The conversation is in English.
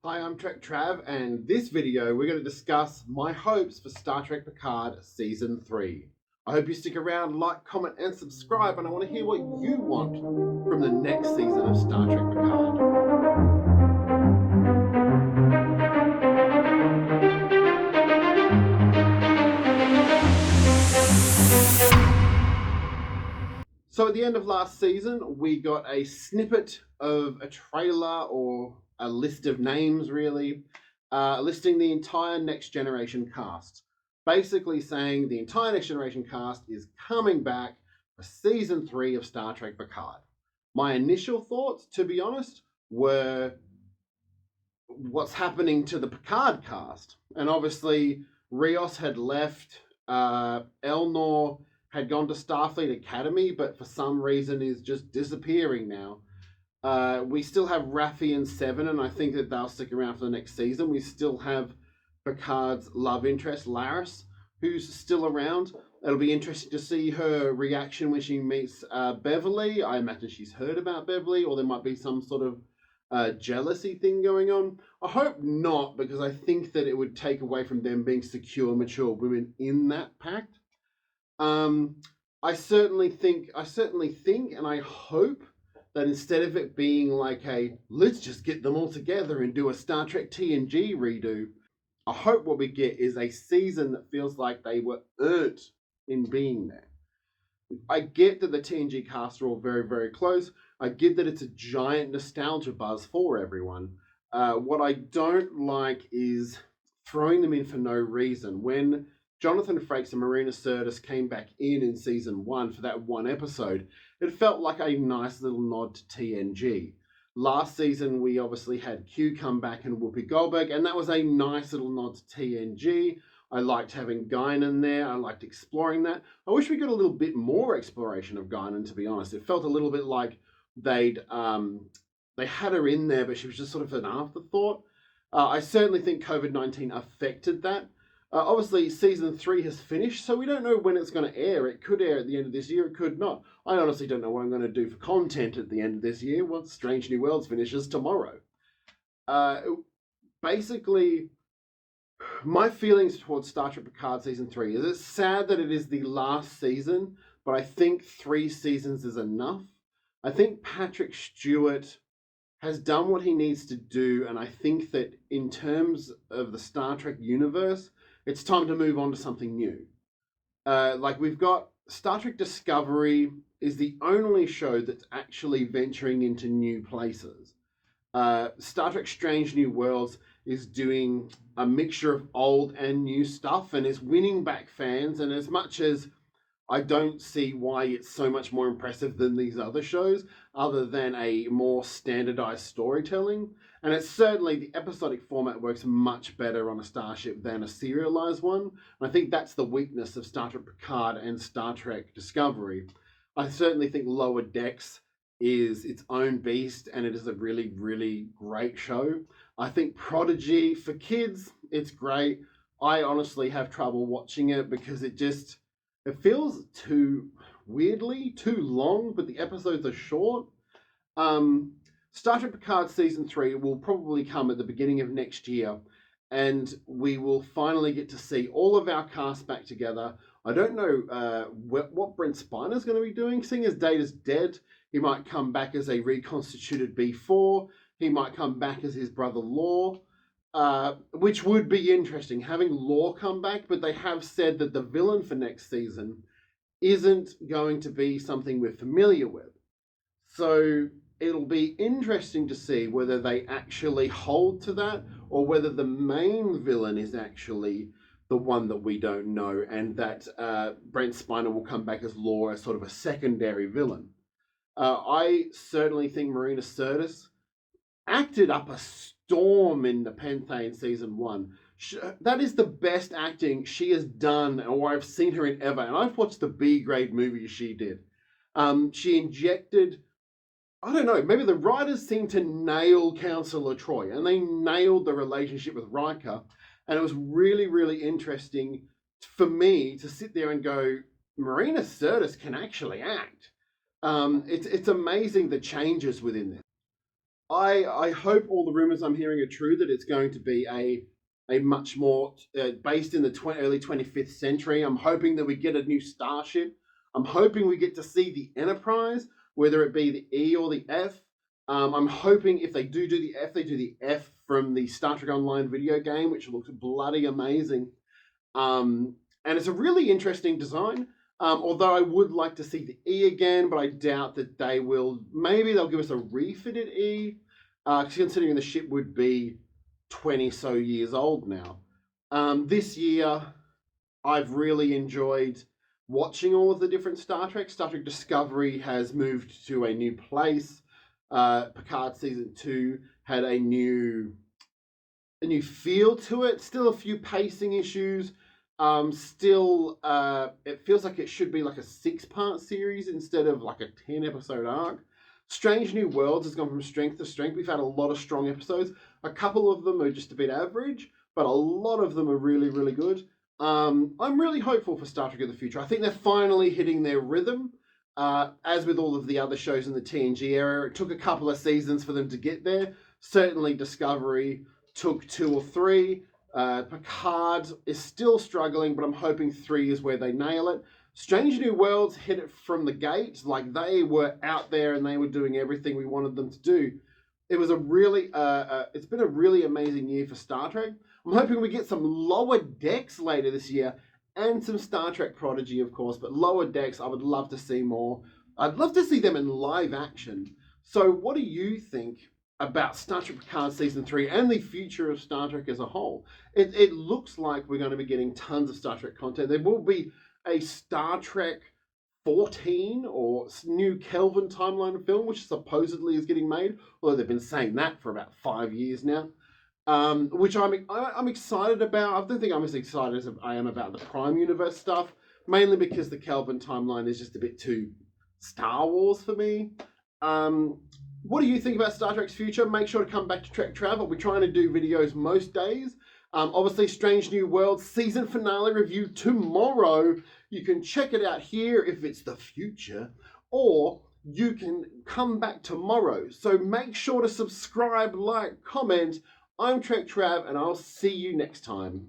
Hi, I'm Trek Trav, and this video we're going to discuss my hopes for Star Trek Picard Season 3. I hope you stick around, like, comment, and subscribe, and I want to hear what you want from the next season of Star Trek Picard. So at the end of last season, we got a snippet of a trailer or a list of names, really, listing the entire Next Generation cast. Basically saying the entire Next Generation cast is coming back for Season 3 of Star Trek Picard. My initial thoughts, to be honest, were what's happening to the Picard cast. And obviously, Rios had left, Elnor had gone to Starfleet Academy, but for some reason is just disappearing now. We still have Raffi and Seven, and I think that they'll stick around for the next season. We still have Picard's love interest, Laris, who's still around. It'll be interesting to see her reaction when she meets Beverly. I imagine she's heard about Beverly, or there might be some sort of jealousy thing going on. I hope not, because I think that it would take away from them being secure, mature women in that pact. I certainly think, and I hope that instead of it being like a let's just get them all together and do a Star Trek TNG redo, I hope what we get is a season that feels like they were earned in being there. I get that the TNG cast are all very, very close. I get that it's a giant nostalgia buzz for everyone. What I don't like is throwing them in for no reason. When Jonathan Frakes and Marina Sirtis came back in Season 1 for that one episode, it felt like a nice little nod to TNG. Last season, we obviously had Q come back and Whoopi Goldberg, and that was a nice little nod to TNG. I liked having Guinan there. I liked exploring that. I wish we got a little bit more exploration of Guinan, to be honest. It felt a little bit like they had her in there, but she was just sort of an afterthought. I certainly think COVID-19 affected that. Obviously, Season 3 has finished, so we don't know when it's going to air. It could air at the end of this year, it could not. I honestly don't know what I'm going to do for content at the end of this year once Strange New Worlds finishes tomorrow. Basically, my feelings towards Star Trek Picard Season 3 is it's sad that it is the last season, but I think 3 seasons is enough. I think Patrick Stewart has done what he needs to do, and I think that in terms of the Star Trek universe, it's time to move on to something new. Like we've got Star Trek Discovery is the only show that's actually venturing into new places. Star Trek Strange New Worlds is doing a mixture of old and new stuff and is winning back fans. And as much as I don't see why it's so much more impressive than these other shows, other than a more standardized storytelling. And it's certainly the episodic format works much better on a starship than a serialized one. And I think that's the weakness of Star Trek Picard and Star Trek Discovery. I certainly think Lower Decks is its own beast, and it is a really, really great show. I think Prodigy, for kids, it's great. I honestly have trouble watching it because it feels too long, but the episodes are short. Star Trek Picard Season 3 will probably come at the beginning of next year, and we will finally get to see all of our cast back together. I don't know what Brent Spiner's going to be doing, seeing as Data's dead. He might come back as a reconstituted B4. He might come back as his brother Lore. Which would be interesting, having Lore come back, but they have said that the villain for next season isn't going to be something we're familiar with. So it'll be interesting to see whether they actually hold to that, or whether the main villain is actually the one that we don't know, and that Brent Spiner will come back as Lore as sort of a secondary villain. I certainly think Marina Sirtis acted up a storm in Nepenthe Season 1. That is the best acting she has done, or I've seen her in ever. And I've watched the B-grade movies she did. She injected, I don't know, maybe the writers seemed to nail Counselor Troy, and they nailed the relationship with Riker. And it was really, really interesting for me to sit there and go, Marina Sirtis can actually act. It's amazing the changes within this. I hope all the rumors I'm hearing are true, that it's going to be a much more based in the early 25th century. I'm hoping that we get a new starship. I'm hoping we get to see the Enterprise, whether it be the E or the F. I'm hoping if they do the F, they do the F from the Star Trek Online video game, which looks bloody amazing. And it's a really interesting design. Although I would like to see the E again, but I doubt that they will. Maybe they'll give us a refitted E, considering the ship would be 20 so years old now. This year, I've really enjoyed watching all of the different Star Trek. Star Trek Discovery has moved to a new place. Picard season 2 had a new feel to it. Still a few pacing issues. Still, it feels like it should be like a 6-part series instead of like a 10-episode arc. Strange New Worlds has gone from strength to strength. We've had a lot of strong episodes. A couple of them are just a bit average, but a lot of them are really, really good. I'm really hopeful for Star Trek in the future. I think they're finally hitting their rhythm. As with all of the other shows in the TNG era, it took a couple of seasons for them to get there. Certainly Discovery took 2 or 3. Picard is still struggling, but I'm hoping 3 is where they nail it. Strange New Worlds hit it from the gate. Like, they were out there and they were doing everything we wanted them to do. It was a really, it's been a really amazing year for Star Trek. I'm hoping we get some Lower Decks later this year, and some Star Trek Prodigy, of course, but Lower Decks, I would love to see more. I'd love to see them in live action. So what do you think about Star Trek Picard Season 3 and the future of Star Trek as a whole? It looks like we're going to be getting tons of Star Trek content. There will be a Star Trek 14 or new Kelvin timeline film, which supposedly is getting made, although they've been saying that for about 5 years now. Which I'm excited about. I don't think I'm as excited as I am about the Prime Universe stuff, mainly because the Kelvin timeline is just a bit too Star Wars for me. What do you think about Star Trek's future? Make sure to come back to Trek Trav. I'll be trying to do videos most days. Obviously, Strange New Worlds season finale review tomorrow. You can check it out here if it's the future, or you can come back tomorrow. So make sure to subscribe, like, comment. I'm Trek Trav, and I'll see you next time.